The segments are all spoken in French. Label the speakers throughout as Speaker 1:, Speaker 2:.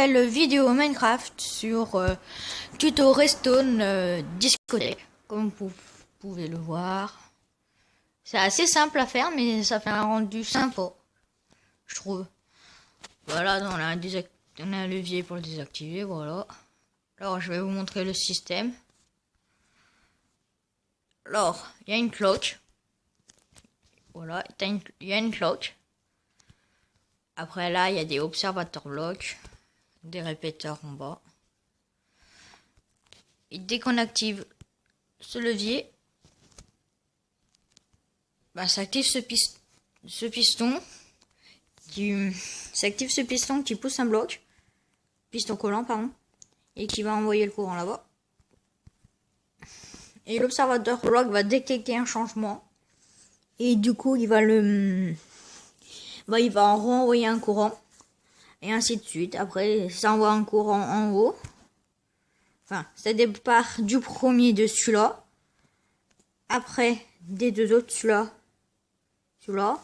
Speaker 1: nouvelle vidéo Minecraft sur tuto Redstone discothèque. Comme vous pouvez le voir. C'est assez simple à faire, mais ça fait un rendu sympa, je trouve. Voilà, on a un levier pour le désactiver, voilà. Alors, je vais vous montrer le système. Alors, il y a une cloche. Voilà, il y a une cloche. Après là, il y a des observateurs blocs, des répéteurs en bas. Et dès qu'on active ce levier, bah, ça active ce piston qui pousse un bloc, piston collant pardon, et qui va envoyer le courant là-bas. Et l'observateur bloc va détecter un changement et du coup il va en renvoyer un courant et ainsi de suite. Après ça envoie un courant en haut. Enfin, ça départ du premier de celui-là. Après des deux autres, celui-là,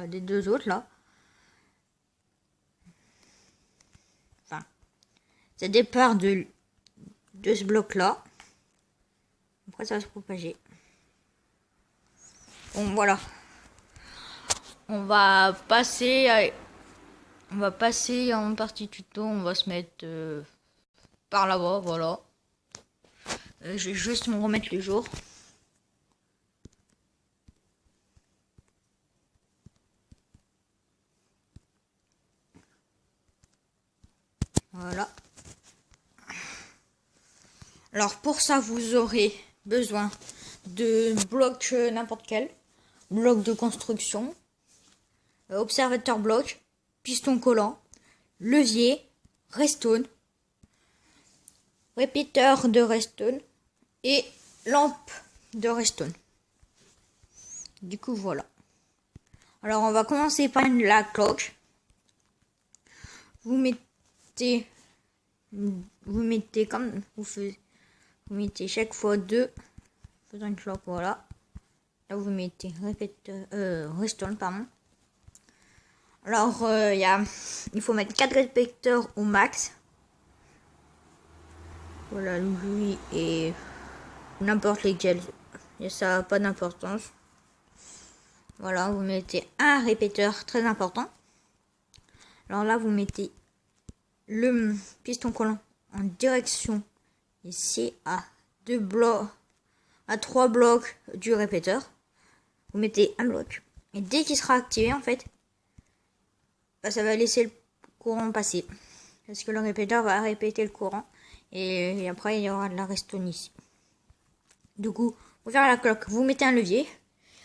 Speaker 1: des deux autres là. Enfin, ça départ de ce bloc là. Après ça va se propager. Bon voilà. On va passer en partie tuto. On va se mettre par là-bas, voilà. Je vais juste me remettre les jours. Voilà. Alors pour ça, vous aurez besoin de blocs n'importe quel. Bloc de construction. Observateur bloc. Piston collant. Levier. Redstone. Répéteur de redstone. Et lampe de redstone. Du coup, voilà. Alors, on va commencer par la cloche. Vous mettez comme vous mettez chaque fois deux. Faisant une cloche, voilà. Là, vous mettez redstone, pardon. Alors, il faut mettre 4 répéteurs au max. Voilà, lui et n'importe lesquels. Et ça n'a pas d'importance. Voilà, vous mettez un répéteur très important. Alors là, vous mettez le piston collant en direction ici à 3 blocs du répéteur. Vous mettez un bloc. Et dès qu'il sera activé, en fait, bah, ça va laisser le courant passer. Parce que le répéteur va répéter le courant. Et après, il y aura de la redstone ici. Du coup, pour faire la cloque, vous mettez un levier.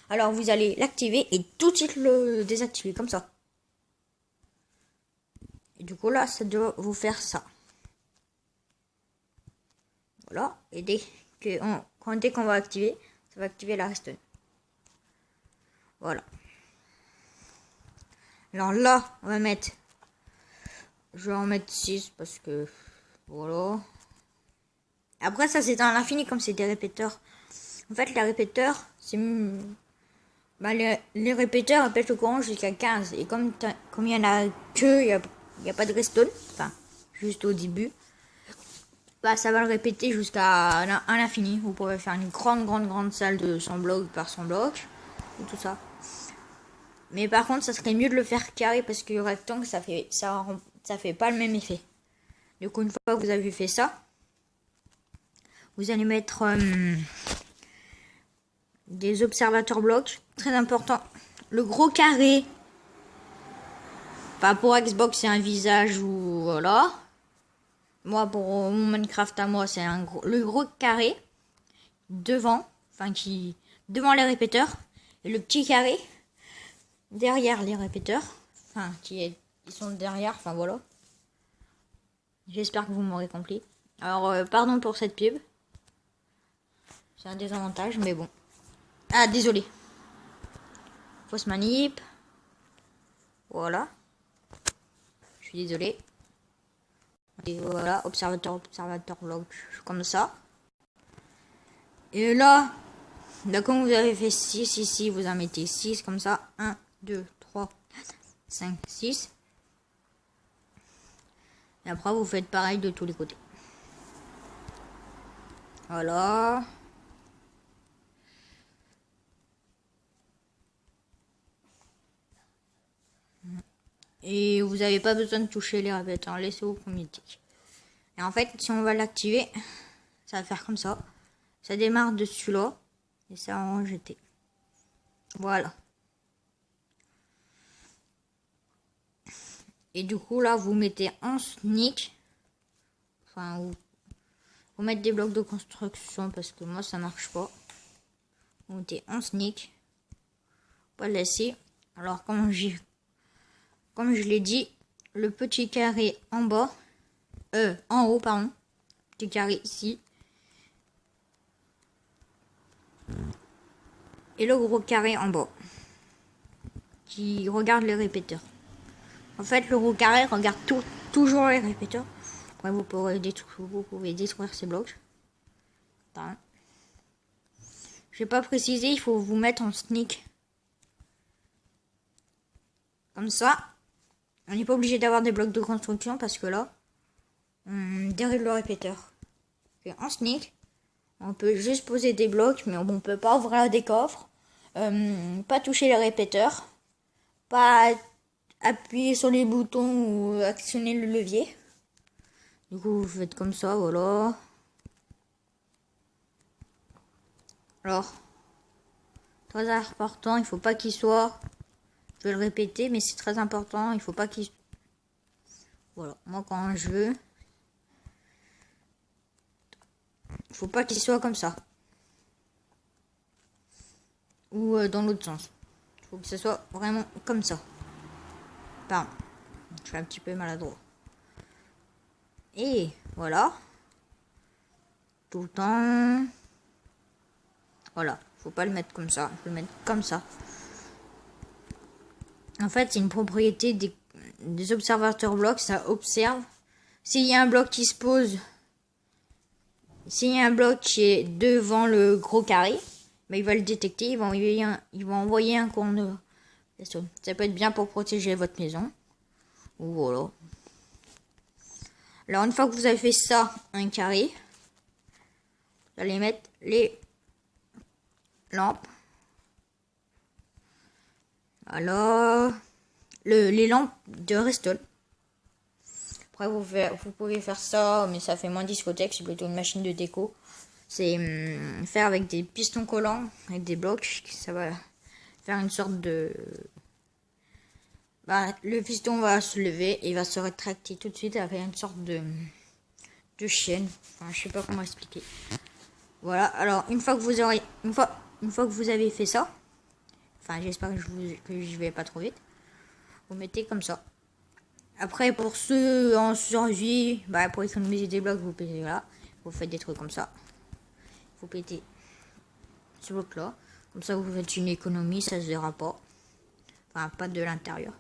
Speaker 1: Alors, vous allez l'activer et tout de suite le désactiver, comme ça. Et du coup, là, ça doit vous faire ça. Voilà. Et dès qu'on va activer, ça va activer la redstone. Voilà. Alors là, on va mettre... Je vais en mettre 6 parce que... Voilà. Après, ça, c'est à l'infini comme c'est des répéteurs. En fait, les répéteurs, c'est... Bah, les répéteurs répètent le courant jusqu'à 15. Et comme il y en a que, il n'y a pas de redstone. Enfin, juste au début. Bah, ça va le répéter jusqu'à l'infini. Vous pouvez faire une grande salle de 100 blocs par 100 blocs. Et tout ça. Mais par contre, ça serait mieux de le faire carré parce que le rectangle, ça fait pas le même effet. Du coup, une fois que vous avez fait ça, vous allez mettre des observateurs blocs. Très important. Le gros carré. Enfin, pour Xbox, c'est un visage ou voilà. Moi, pour mon Minecraft à moi, c'est le gros carré devant. Enfin, devant les répéteurs. Et le petit carré derrière les répéteurs. Enfin, ils sont derrière. Enfin, voilà. J'espère que vous m'aurez compris. Alors, pardon pour cette pub. C'est un désavantage, mais bon. Ah, désolé. Fausse manip. Voilà. Je suis désolé. Et voilà, observateur log, comme ça. Et là, comme vous avez fait 6 ici, vous en mettez 6 comme ça. 1, 2, 3, 4, 5, 6. Et après, vous faites pareil de tous les côtés. Voilà. Et vous n'avez pas besoin de toucher les répéteurs, laissez-vous magnétique. Et en fait, si on va l'activer, ça va faire comme ça. Ça démarre dessus là, et ça va en rejeter. Voilà. Et du coup, là, vous mettez en sneak. Enfin, vous mettez des blocs de construction parce que moi, ça marche pas. Vous mettez en sneak. Pas le laisser. Alors, comme je l'ai dit, le petit carré en bas, en haut, pardon. Petit carré ici. Et le gros carré en bas. Qui regarde les répéteurs. En fait, le gros carré regarde toujours les répéteurs. Après, vous pouvez détruire ces blocs. Attends. Je n'ai pas précisé, il faut vous mettre en sneak. Comme ça. On n'est pas obligé d'avoir des blocs de construction parce que là, on dérive le répéteur. Et en sneak, on peut juste poser des blocs, mais on peut pas ouvrir des coffres. Pas toucher les répéteurs. Pas appuyer sur les boutons ou actionner le levier. Du coup, vous faites comme ça, voilà. Alors, très important, il faut pas qu'il soit... Je vais le répéter, mais c'est très important, il faut pas qu'il... Voilà, moi quand je veux... Il faut pas qu'il soit comme ça. Ou dans l'autre sens. Il faut que ce soit vraiment comme ça. Pardon, je suis un petit peu maladroit. Et voilà. Tout le temps. Voilà, faut pas le mettre comme ça, faut le mettre comme ça. En fait, c'est une propriété des observateurs blocs, ça observe. S'il y a un bloc qui se pose, s'il y a un bloc qui est devant le gros carré, ben, il va le détecter, il va envoyer un courant. Ça peut être bien pour protéger votre maison. Voilà. Alors, une fois que vous avez fait ça, un carré, vous allez mettre les lampes. Alors, les lampes de Restol. Après, vous pouvez faire ça, mais ça fait moins discothèque, c'est plutôt une machine de déco. C'est faire avec des pistons collants, avec des blocs, ça va faire une sorte de... Bah, le piston va se lever et il va se rétracter tout de suite avec une sorte de chaîne. Enfin, je sais pas comment expliquer. Voilà, alors une fois que vous aurez... Une fois que vous avez fait ça, enfin j'espère que je vais pas trop vite, vous mettez comme ça. Après pour ceux en survie, bah pour économiser des blocs, vous pétez là. Vous faites des trucs comme ça. Vous pétez ce bloc là. Comme ça vous faites une économie, ça se verra pas. Enfin pas de l'intérieur.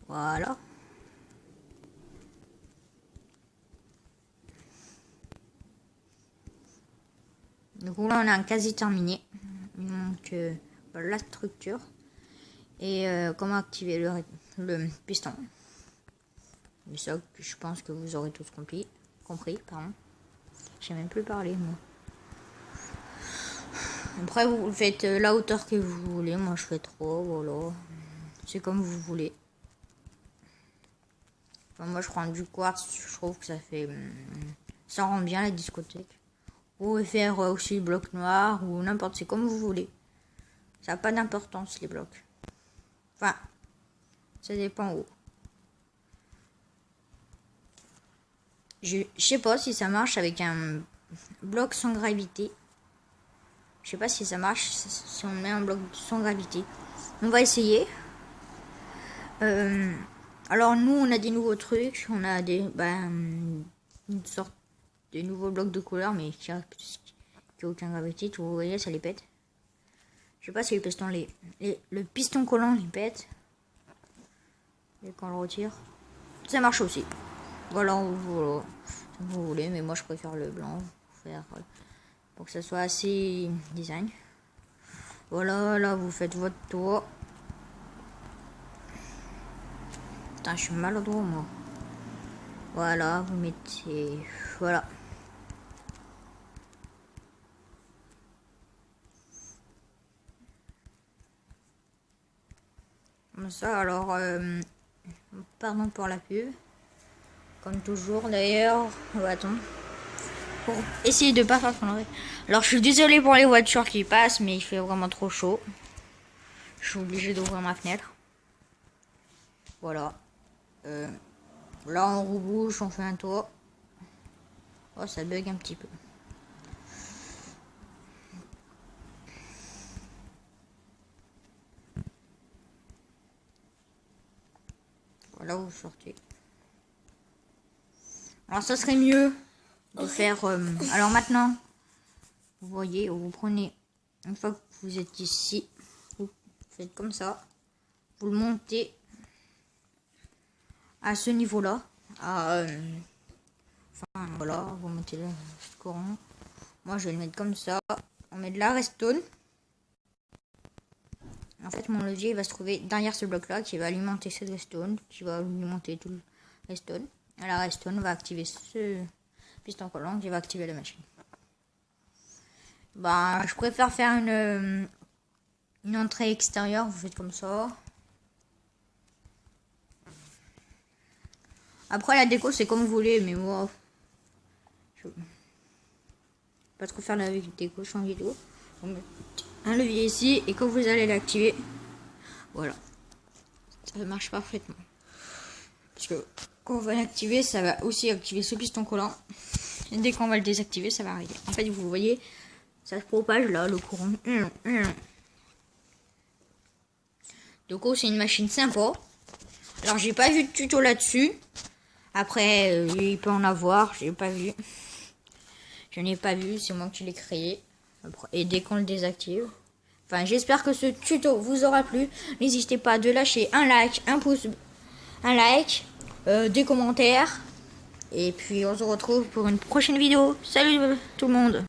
Speaker 1: Voilà. Du coup là on a quasi terminé. Il manque la structure. Et comment activer le piston. C'est ça que je pense que vous aurez tous compris. Pardon. Je sais même plus parler moi. Après vous faites la hauteur que vous voulez. Moi je fais 3, voilà. C'est comme vous voulez. Enfin, moi je prends du quartz, je trouve que ça fait... ça rend bien la discothèque. Vous pouvez faire aussi bloc noir ou n'importe, c'est comme vous voulez. Ça n'a pas d'importance les blocs. Enfin, ça dépend où. Je sais pas si ça marche avec un bloc sans gravité. Je sais pas si ça marche si on met un bloc sans gravité. On va essayer. Alors nous on a des nouveaux trucs. On a une sorte de nouveaux blocs de couleur mais qui a aucune gravité. Vous voyez ça les pète. Je sais pas si le piston le piston collant il pète. Et quand on le retire, ça marche aussi. Voilà, voilà. Si vous voulez, mais moi je préfère le blanc. Pour que ça soit assez design. Voilà, là vous faites votre toit. Putain, je suis maladroit moi. Voilà, vous mettez... Voilà. Comme ça, alors... pardon pour la pub. Comme toujours, d'ailleurs. Attends. Pour essayer de pas faire conneries. Alors, je suis désolée pour les voitures qui passent, mais il fait vraiment trop chaud. Je suis obligée d'ouvrir ma fenêtre. Voilà. Là, on rebouche, on fait un tour. Oh, ça bug un petit peu. Voilà, vous sortez. Alors, ça serait mieux de faire... alors maintenant, vous voyez, vous prenez... Une fois que vous êtes ici, vous faites comme ça. Vous le montez à ce niveau-là. Enfin, voilà, vous mettez le courant. Moi, je vais le mettre comme ça. On met de la redstone. En fait, mon levier il va se trouver derrière ce bloc-là qui va alimenter cette redstone, qui va alimenter tout le redstone. Et la redstone va activer ce piston collant qui va activer la machine. Bah, je préfère faire une entrée extérieure. Vous faites comme ça. Après, la déco, c'est comme vous voulez, mais moi, je vais pas trop faire la déco sur une vidéo. On met un levier ici, et quand vous allez l'activer, voilà, ça marche parfaitement. Parce que quand on va l'activer, ça va aussi activer ce piston collant. Et dès qu'on va le désactiver, ça va arrêter. En fait, vous voyez, ça se propage là, le courant. Donc, c'est une machine sympa. Alors, j'ai pas vu de tuto là-dessus. Après, il peut en avoir, j'ai pas vu. Je n'ai pas vu, c'est moi qui l'ai créé. Et dès qu'on le désactive. Enfin, j'espère que ce tuto vous aura plu. N'hésitez pas de lâcher un like, un pouce, un like, des commentaires. Et puis on se retrouve pour une prochaine vidéo. Salut tout le monde!